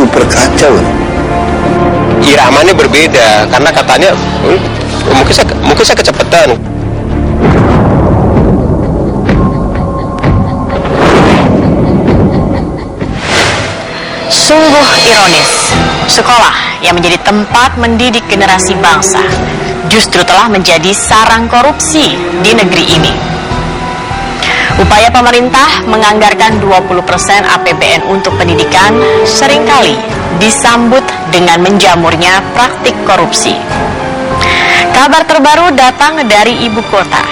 super kacau. Iramanya berbeda karena katanya mungkin saya kecepatan. Sungguh ironis, sekolah yang menjadi tempat mendidik generasi bangsa justru telah menjadi sarang korupsi di negeri ini. Upaya pemerintah menganggarkan 20% APBN untuk pendidikan seringkali disambut dengan menjamurnya praktik korupsi. Kabar terbaru datang dari ibu kota.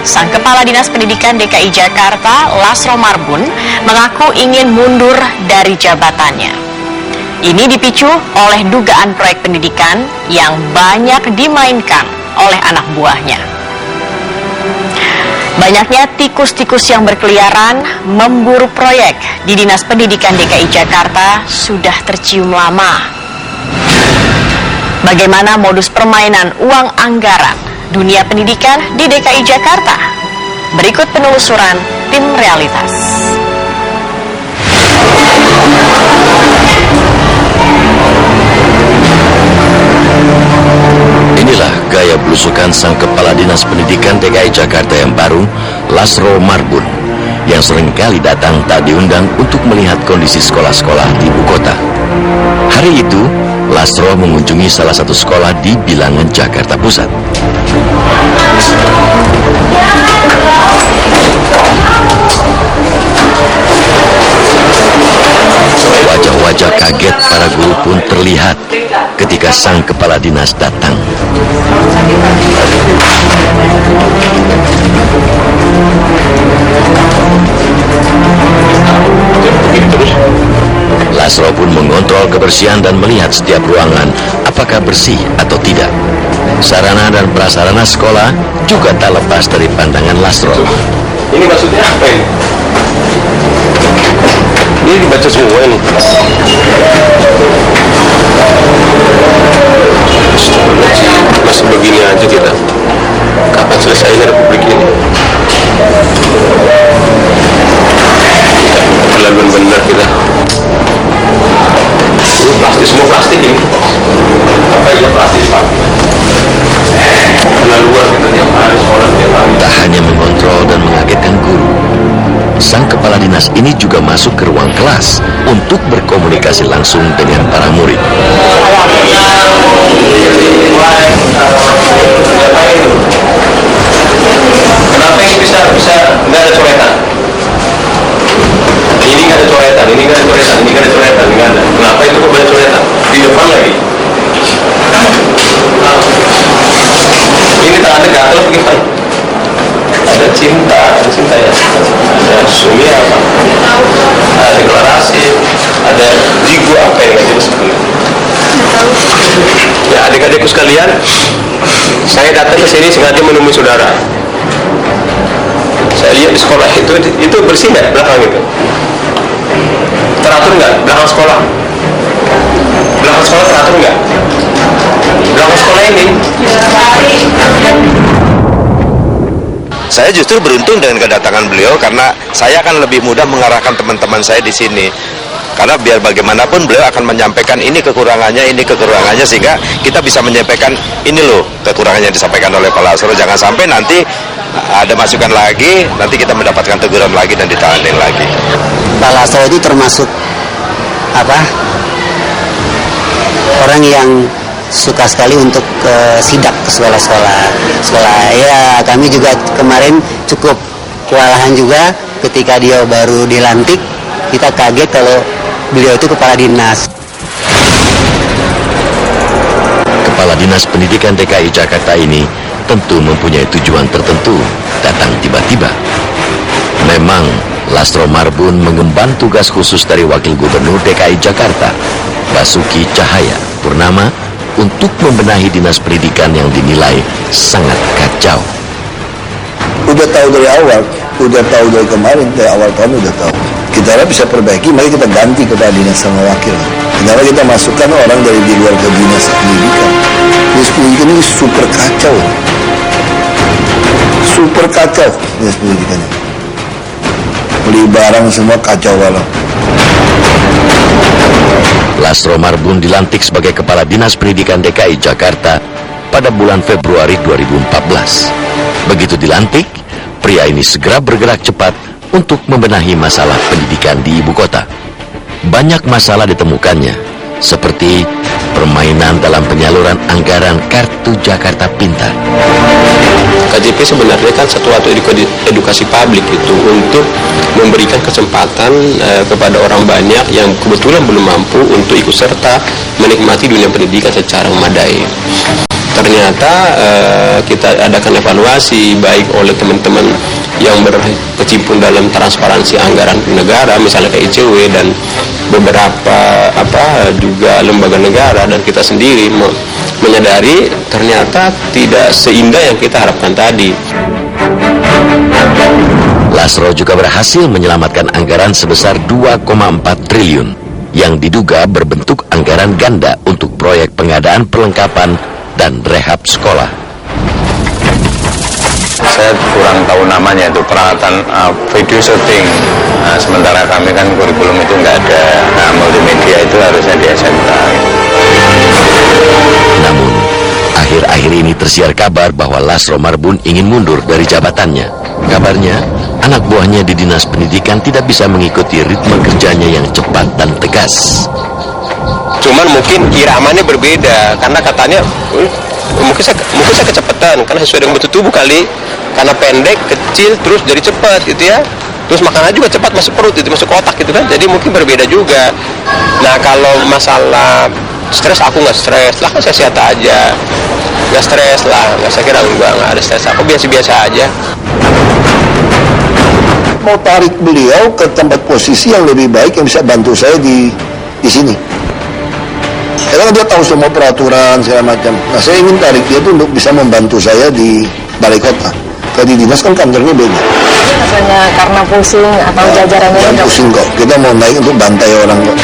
Sang Kepala Dinas Pendidikan DKI Jakarta, Lasro Marbun, mengaku ingin mundur dari jabatannya. Ini dipicu oleh dugaan proyek pendidikan yang banyak dimainkan oleh anak buahnya. Banyaknya tikus-tikus yang berkeliaran memburu proyek di Dinas Pendidikan DKI Jakarta sudah tercium lama. Bagaimana modus permainan uang anggaran dunia pendidikan di DKI Jakarta? Berikut penelusuran tim Realitas. Inilah gaya belusukan sang Kepala Dinas Pendidikan DKI Jakarta yang baru, Lasro Marbun, yang seringkali datang tak diundang untuk melihat kondisi sekolah-sekolah di ibu kota. Hari itu, Lasro mengunjungi salah satu sekolah di Bilangan, Jakarta Pusat. Wajah-wajah kaget para guru pun terlihat ketika sang kepala dinas datang. Lasro pun mengontrol kebersihan dan melihat setiap ruangan apakah bersih atau tidak. Sarana dan prasarana sekolah juga tak lepas dari pandangan Lasro. Ini maksudnya apa ini? Ini dibaca semua ini. Masih begini aja kita. Kapan selesainya Republik ini? Keterlaluan benar kita. Ini plastik, semua plastik ini. Apa iya plastik Pak? Keterlaluan kita tiap hari sekolah tiap hari. Tak hanya mengontrol dan mengagetkan guru, sang kepala dinas ini juga masuk ke ruang kelas untuk berkomunikasi langsung dengan para murid. Kenapa ini bisa nggak ada coretan? Ini nggak ada coretan, ini nggak ada coretan, ini nggak ada coretan, ini nggak ada. Kenapa itu kok banyak coretan? Di depan lagi. Ini tangannya gatel bagaimana? Ada cinta ya. Ada sumi apa? Ada deklarasi, ada jigo apa yang nggak jelas sebenarnya. Ya adik-adikku sekalian, saya datang ke sini sengaja menemui saudara. Saya lihat di sekolah itu bersih nggak belakang itu? Teratur nggak belakang sekolah? Belakang sekolah teratur nggak? Belakang sekolah ini? Saya justru beruntung dengan kedatangan beliau karena saya akan lebih mudah mengarahkan teman-teman saya di sini. Karena biar bagaimanapun beliau akan menyampaikan ini kekurangannya sehingga kita bisa menyampaikan ini loh kekurangannya yang disampaikan oleh Pak Lasro. Jangan sampai nanti ada masukan lagi, nanti kita mendapatkan teguran lagi dan ditangani lagi. Pak Lasro itu termasuk orang yang suka sekali untuk sidak ke sekolah. Ya, kami juga kemarin cukup kewalahan juga ketika dia baru dilantik. Kita kaget kalau beliau itu kepala dinas. Kepala Dinas Pendidikan DKI Jakarta ini tentu mempunyai tujuan tertentu datang tiba-tiba. Memang Lasro Marbun mengemban tugas khusus dari Wakil Gubernur DKI Jakarta, Basuki Cahaya Purnama, untuk membenahi dinas pendidikan yang dinilai sangat kacau. Udah tahu dari awal, udah tahu dari kemarin, dari awal tahun udah tahu. Kita harap bisa perbaiki, mari kita ganti kepala dinas sama wakil. Kenapa kita masukkan orang dari di luar ke dinas pendidikan? Dinas pendidikan ini super kacau. Super kacau dinas pendidikannya. Beli barang semua kacau balau. Lasro Marbun dilantik sebagai Kepala Dinas Pendidikan DKI Jakarta pada bulan Februari 2014. Begitu dilantik, pria ini segera bergerak cepat untuk membenahi masalah pendidikan di ibu kota. Banyak masalah ditemukannya, seperti permainan dalam penyaluran anggaran Kartu Jakarta Pintar. KJP sebenarnya kan satu edukasi publik itu untuk memberikan kesempatan kepada orang banyak yang kebetulan belum mampu untuk ikut serta menikmati dunia pendidikan secara memadai. Ternyata kita adakan evaluasi baik oleh teman-teman yang berkecimpung dalam transparansi anggaran negara, misalnya kayak ICW dan beberapa juga lembaga negara, dan kita sendiri menyadari ternyata tidak seindah yang kita harapkan tadi. Lasro juga berhasil menyelamatkan anggaran sebesar 2,4 triliun yang diduga berbentuk anggaran ganda untuk proyek pengadaan perlengkapan dan rehab sekolah. Saya kurang tahu namanya, itu peralatan video shooting. Sementara kami kan kurikulum itu nggak ada. Multimedia itu harusnya di SMK. Namun, akhir-akhir ini tersiar kabar bahwa Lasro Marbun ingin mundur dari jabatannya. Kabarnya, anak buahnya di Dinas Pendidikan tidak bisa mengikuti ritme kerjanya yang cepat dan tegas. Cuman mungkin iramanya berbeda, karena katanya mungkin saya kecepatan karena sesuai dengan bentuk tubuh kali, karena pendek, kecil, terus jadi cepat gitu ya. Terus makannya juga cepat masuk perut, itu masuk otak gitu kan. Jadi mungkin berbeda juga. Nah, kalau masalah stres, aku nggak stres lah, kan saya sehat aja, nggak stres lah, saya kira nggak ada stres, aku biasa-biasa aja. Mau tarik beliau ke tempat posisi yang lebih baik yang bisa bantu saya di sini. Karena dia tahu semua peraturan segala macam. Nah, saya ingin tarik dia tuh untuk bisa membantu saya di balai kota. Kalau di dinas kan kantornya beda. Rasanya karena pusing atau jajarannya Yang pusing kok. Kita mau naik untuk bantai orang kok.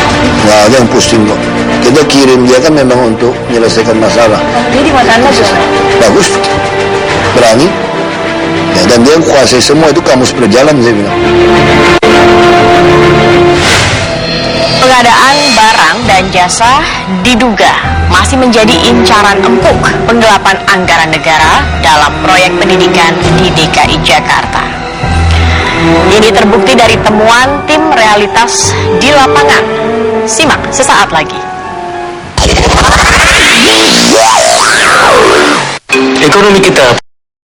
Nggak ada yang pusing kok. Kita kirim dia kan memang untuk menyelesaikan masalah. Dia di mana aja? Bagus, berani. Ya, dan dia kuasai semua, itu kamus berjalan saya bilang. Pengadaan barang dan jasa diduga masih menjadi incaran empuk penggelapan anggaran negara dalam proyek pendidikan di DKI Jakarta. Ini terbukti dari temuan tim realitas di lapangan. Simak sesaat lagi. Ekonomi kita